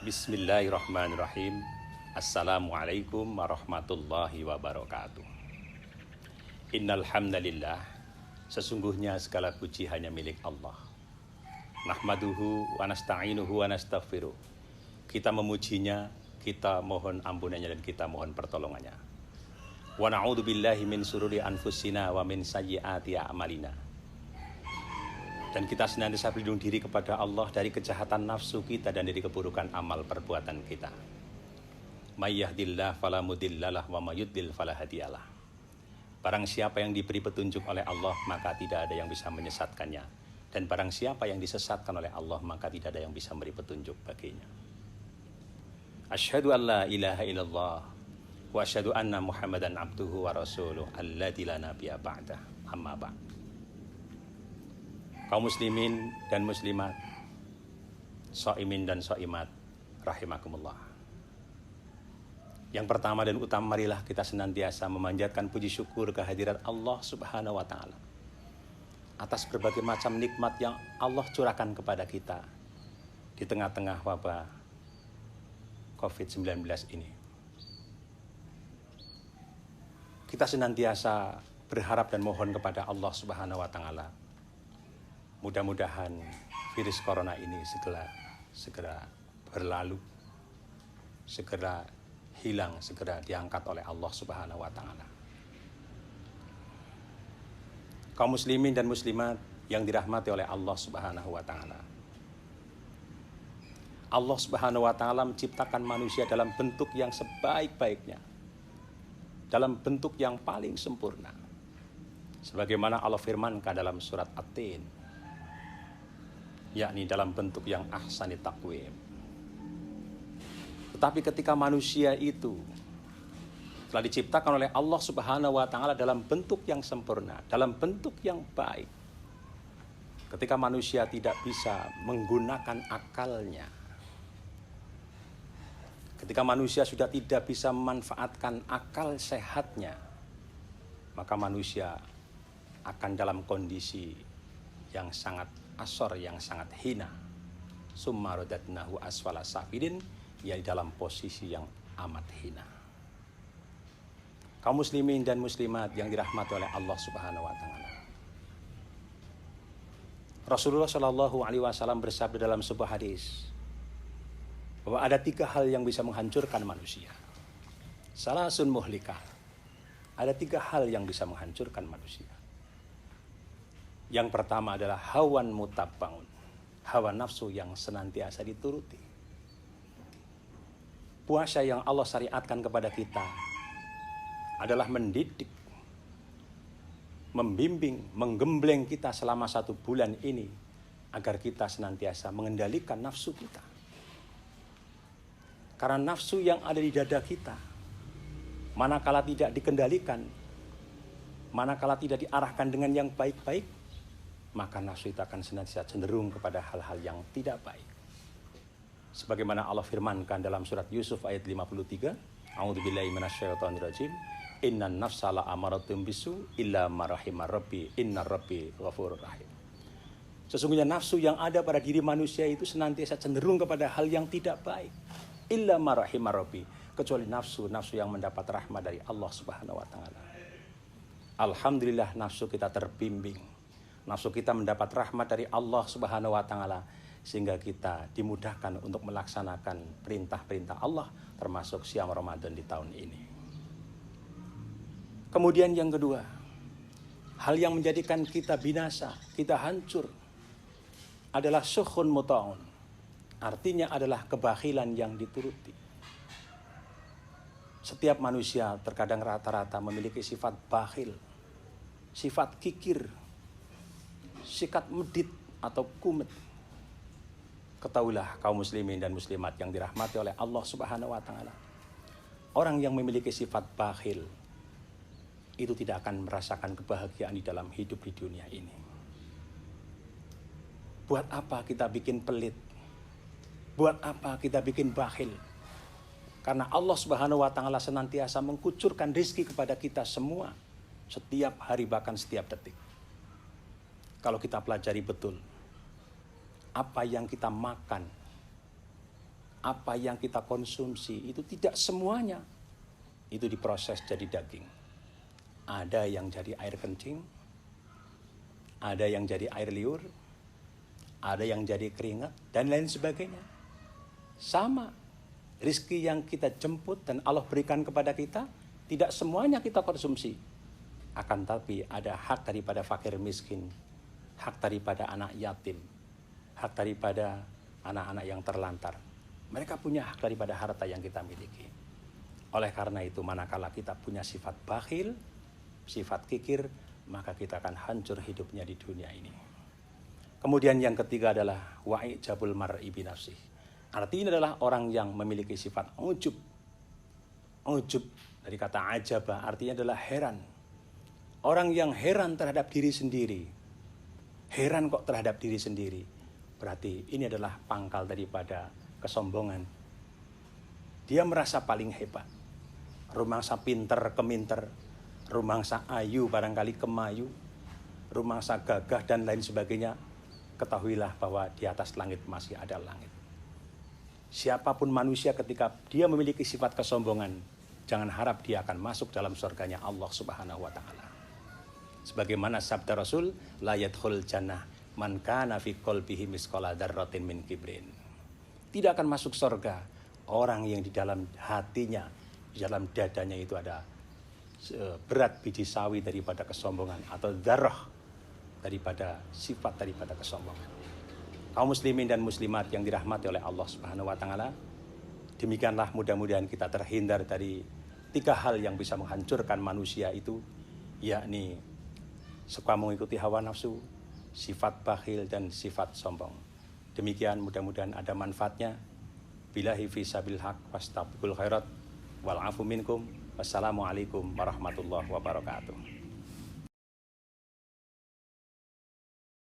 Bismillahirrahmanirrahim. Assalamualaikum warahmatullahi wabarakatuh. Innal hamdalillah, sesungguhnya segala puji hanya milik Allah. Nahmaduhu wa nasta'inuhu wa nastaghfiruh. Kita memujinya, kita mohon ampunannya dan kita mohon pertolongannya. Wa na'udzubillahi min sururi anfusina wa min sayyiati a'malina. Dan kita senantiasa berlindung diri kepada Allah dari kejahatan nafsu kita dan dari keburukan amal perbuatan kita. May yahdillah fala mudhillalah wa may yudlil fala hadiyalah. Barang siapa yang diberi petunjuk oleh Allah, maka tidak ada yang bisa menyesatkannya. Dan barang siapa yang disesatkan oleh Allah, maka tidak ada yang bisa memberi petunjuk baginya. Asyhadu an la ilaha illallah wa asyhadu anna Muhammadan abduhu wa rasuluh alladzi la nabiyya ba'dah. Amma ba'd. Kaum muslimin dan muslimat, shaimin dan shaimat, rahimakumullah. Yang pertama dan utama, marilah kita senantiasa memanjatkan puji syukur kehadirat Allah Subhanahu wa Ta'ala atas berbagai macam nikmat yang Allah curahkan kepada kita di tengah-tengah wabah COVID-19 ini. Kita senantiasa berharap dan mohon kepada Allah Subhanahu wa Ta'ala, mudah-mudahan virus corona ini segera berlalu, segera hilang, segera diangkat oleh Allah Subhanahu wa Ta'ala. Kaum muslimin dan muslimat yang dirahmati oleh Allah Subhanahu wa Ta'ala. Allah Subhanahu wa Ta'ala menciptakan manusia dalam bentuk yang sebaik-baiknya, dalam bentuk yang paling sempurna. Sebagaimana Allah firmankan dalam surat At-Tin, yakni dalam bentuk yang ahsani taqwim. Tetapi ketika manusia itu telah diciptakan oleh Allah Subhanahu wa Ta'ala dalam bentuk yang sempurna, dalam bentuk yang baik, ketika manusia tidak bisa menggunakan akalnya, ketika manusia sudah tidak bisa memanfaatkan akal sehatnya, maka manusia akan dalam kondisi yang sangat asor, yang sangat hina. Summa radadnahu asfala safilin, yaitu dalam posisi yang amat hina. Kaum muslimin dan muslimat yang dirahmati oleh Allah Subhanahu wa Ta'ala. Rasulullah Shallallahu alaihi wasallam bersabda dalam sebuah hadis bahwa ada 3 hal yang bisa menghancurkan manusia. Salasun muhlikah. Ada 3 hal yang bisa menghancurkan manusia. Yang pertama adalah hawan mutabbaun, hawa nafsu yang senantiasa dituruti. Puasa yang Allah syariatkan kepada kita adalah mendidik, membimbing, menggembleng kita selama 1 bulan ini agar kita senantiasa mengendalikan nafsu kita. Karena nafsu yang ada di dada kita, manakala tidak dikendalikan, manakala tidak diarahkan dengan yang baik-baik, maka nafsu itu akan senantiasa cenderung kepada hal-hal yang tidak baik. Sebagaimana Allah firmankan dalam surat Yusuf ayat 53, A'udzubillahi minasyaitonirrajim, innan nafsa la'amaratun bisu illa ma rahima rabbi, innar rabbi ghafurur rahim. Sesungguhnya nafsu yang ada pada diri manusia itu senantiasa cenderung kepada hal yang tidak baik. Illa ma rahima rabbi, kecuali nafsu yang mendapat rahmat dari Allah Subhanahu wa Ta'ala. Alhamdulillah nafsu kita terbimbing. Nafsu kita mendapat rahmat dari Allah Subhanahu wa Ta'ala, sehingga kita dimudahkan untuk melaksanakan perintah-perintah Allah, termasuk siam Ramadan di tahun ini. Kemudian yang kedua, hal yang menjadikan kita binasa, kita hancur, adalah sukhun muta'un. Artinya adalah kebakhilan yang dituruti. Setiap manusia terkadang rata-rata memiliki sifat bakhil, sifat kikir, sikap medit atau kumet. Ketahuilah kaum muslimin dan muslimat yang dirahmati oleh Allah Subhanahu wa Ta'ala, orang yang memiliki sifat bakhil itu tidak akan merasakan kebahagiaan di dalam hidup di dunia ini. Buat apa kita bikin pelit? Buat apa kita bikin bakhil? Karena Allah Subhanahu wa Ta'ala senantiasa mengkucurkan rezeki kepada kita semua, setiap hari bahkan setiap detik. Kalau kita pelajari betul apa yang kita makan, apa yang kita konsumsi itu tidak semuanya itu diproses jadi daging. Ada yang jadi air kencing, ada yang jadi air liur, ada yang jadi keringat, dan lain sebagainya. Sama, rizki yang kita jemput dan Allah berikan kepada kita, tidak semuanya kita konsumsi. Akan tapi ada hak daripada fakir miskin, hak daripada anak yatim, hak daripada anak-anak yang terlantar. Mereka punya hak daripada harta yang kita miliki. Oleh karena itu, manakala kita punya sifat bakhil, sifat kikir, maka kita akan hancur hidupnya di dunia ini. Kemudian yang ketiga adalah wa'ijabul mar'i binafsih. Artinya adalah orang yang memiliki sifat ujub. Ujub dari kata ajaba artinya adalah heran. Orang yang heran terhadap diri sendiri. Heran kok terhadap diri sendiri. Berarti ini adalah pangkal daripada kesombongan. Dia merasa paling hebat. Rumangsa pinter keminter, rumangsa ayu barangkali kemayu, rumangsa gagah dan lain sebagainya. Ketahuilah bahwa di atas langit masih ada langit. Siapapun manusia ketika dia memiliki sifat kesombongan, jangan harap dia akan masuk dalam surganya Allah Subhanahu wa taala. Sebagaimana sabda Rasul, la yadkhul jannah man kana fi qalbihi misqala dzarratin min kibrin. Tidak akan masuk surga orang yang di dalam hatinya, di dalam dadanya itu ada berat biji sawi daripada kesombongan atau dzarrah daripada sifat daripada kesombongan. Kaum muslimin dan muslimat yang dirahmati oleh Allah Subhanahu wa taala, demikianlah mudah-mudahan kita terhindar dari 3 hal yang bisa menghancurkan manusia itu, yakni suka mengikuti hawa nafsu, sifat bakhil dan sifat sombong. Demikian mudah-mudahan ada manfaatnya. Billahi fi sabil haq wastabiqul khairat wal afu minkum. Wassalamualaikum warahmatullahi wabarakatuh.